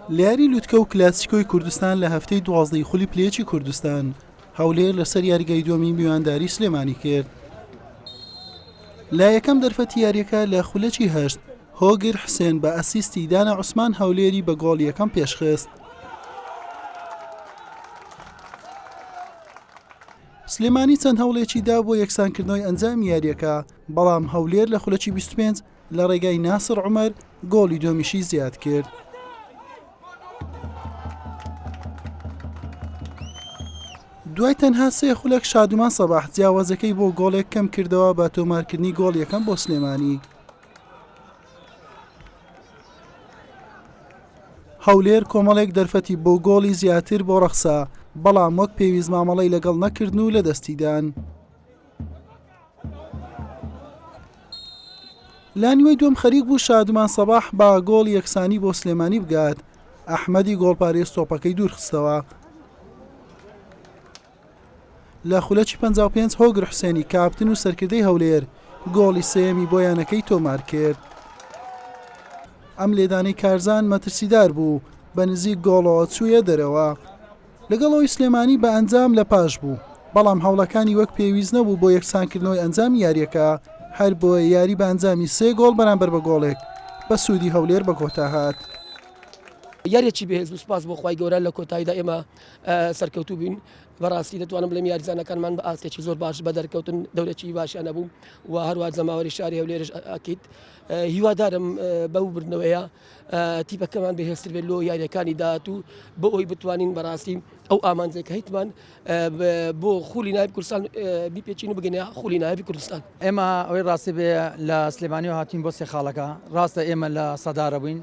لیاری لوتکە و کلاسیکۆی کوردستان لە هەفتەی 12 خولی پلێچی کوردستان هەولێر لەسەر یاریگای دووەمی میوانداری سلێمانی کرد. لا یەکەم دەرفەتی یاریەکە لە خولەکی هەشت هۆگر حسێن بە ئەسیستی دانا عوسمان هەولێری بە گۆڵ یەکەم پێشخست. سلێمانی چەند هەوڵێکی دا بۆ یەکسانکردنەوەی ئەنجامی یاریەکە، بەڵام هەولێر لە خولەکی 25 لە ڕێگای ناسر عومەر گۆڵی دۆمیشی زیاد کرد. دوای تەنها سێ خولەک شادومان سەباح جیاوازەکەی بۆ گۆڵێک کەم کردەوە بە تۆمارکردنی گۆڵ یەکەم بۆ سلێمانی. هەولێر کۆمەڵێک دەرفەتی بۆ گۆڵی زیاتر بۆ ڕەخسا، بەڵام وەک پێویست مامەڵەی لەگەڵ نەکردن و لە دەستیدان. لانیوەی دووەم خەریک بوو شادومان سەباح بە گۆڵ یەکسانی بۆ سلێمانی بگات. ئەحمەدی گۆڵپارێز تۆپەکەی دوورخستەوە. لە خولەکی 55 هۆگر حسێنی کاپتن و سەرکردەی هەولێر گۆڵی سێمی بۆ یانەکەی تۆمار کرد. ئەم لێدانەی کارزان مەترسیدار بوو، بە نزیک گۆڵەوە چوویە دەرەوە. لەگەڵەوەی سلێمانی بە ئەنجام لە پاش بوو، بەڵام هەوڵەکانی وەک پێویست نەبوو بۆ یەکسانکردنەوەی ئەنجامی یاریەکە، هەر بۆیە یاری بە ئەنجامی 3 گۆڵ بەرامبەر بە گۆڵێک بە سوودی هەولێر بە کۆتا هات. یاریەکی بەهێز و سپاس بۆ خوای گەورە لە کۆتاییدا ئێمە سەرکەوتوو بووین. بەڕاستی دەتوانم بڵێم یاریزانەکانمان بە ئاستێکی زۆر باش بە دەرکەوتن دەورێکی باشیان نەبوو و هەروە جەماوەری شاری هەولێرش ئاکیت هیوادارم بەو بردنەوەیە تیپەکەمان بەهێزتر بێت لۆ یاریەکانی داهاتوو بۆ ئەوی بتوانین بەڕاستی ئەو ئامانجێکە هیتمان بۆ خولی نایب کوردستان بیپێچین و بگەینە خولی نایبی کوردستان. ئێمە ئەوەی ڕاستی بێ لە سلێمانیەوە هاتین بۆ سێ خاڵەکە، ڕاستە ئێمە لە سەدارە بووین،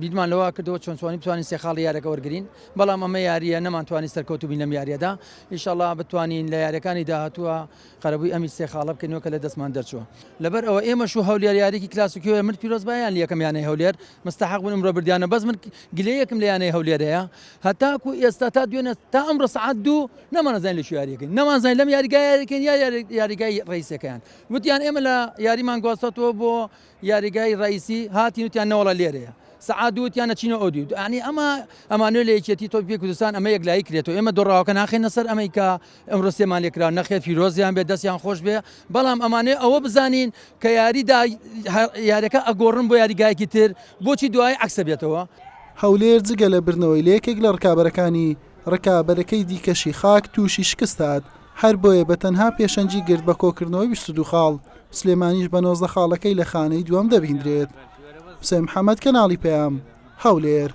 بیدمان لەوە کردەوە چۆنتوانی بتوانین سێ خاڵی یاریەکە وەرگین، بەڵام ئەمە یاریە نەمانتوانی سەرکەوتوو بین لەم یاریەدا. ئینشاڵڵا بتوانین لە یاریەکانی داهاتووە قەرەبووی ئەمی سێ خاڵە بکەینەوە کە لە دەستمان دەرچووە. لەبەر ئەوە ئێمەش و هەولێر یاریکی کلاسیکیەوە من پیرۆز بایان لە یەکەم یانەی هەولێر مستحق بوون ئەمڕۆ بردیانە، بەس من گلەیەکم لە یانەی هەولێرەیە هەتاکو ئێستا تا دوێنێ تا ئەمڕۆ سەعات 2 نەمانەزانین لە چ یاریەکەین، نەمانزانین لەم یاریگایەکەین یا یاریگای ڕئیسەکەیان. وتیان ئێمە لە یاریمان گواستەوە بۆ یاریگای ڕئیسی هاتین وتیان نەوەڵە لێرەیە. سەعات دووتیانە چینە ئۆدیو، ینی ئەمانوێ لە یەکێتی تۆپی کوردستان ئەمە یەکلایی کرێتەوە. ئێمە دۆڕاوەکە ناخێنە سەر ئەمەی کە ئەمڕۆ سێمان لێکرا نەخێت پیرۆزیان بێ دەستیان خۆش بێ، بەڵام ئەمانەیە ئەوە بزانین کە یاریدا یاریەکە ئەگۆڕن بۆ یاریگایەکی تر بۆچی دوای عەکسە بێتەوە. هەولێر جگە لە برنەوەی لە یەکێک لە ڕکابەرەکانی ڕکابەرەکەی دیکەشی خاک تووشی شکست هات، هەر بۆیە بە تەنها پێشەنجی گرت بە کۆکردنەوەی 22 خاڵ. سلێمانیش بە 19 خاڵەکەی لە خانەی دووەم دەبیندرێت. حسێن محەممەد کەناڵی پێیام هەولێر.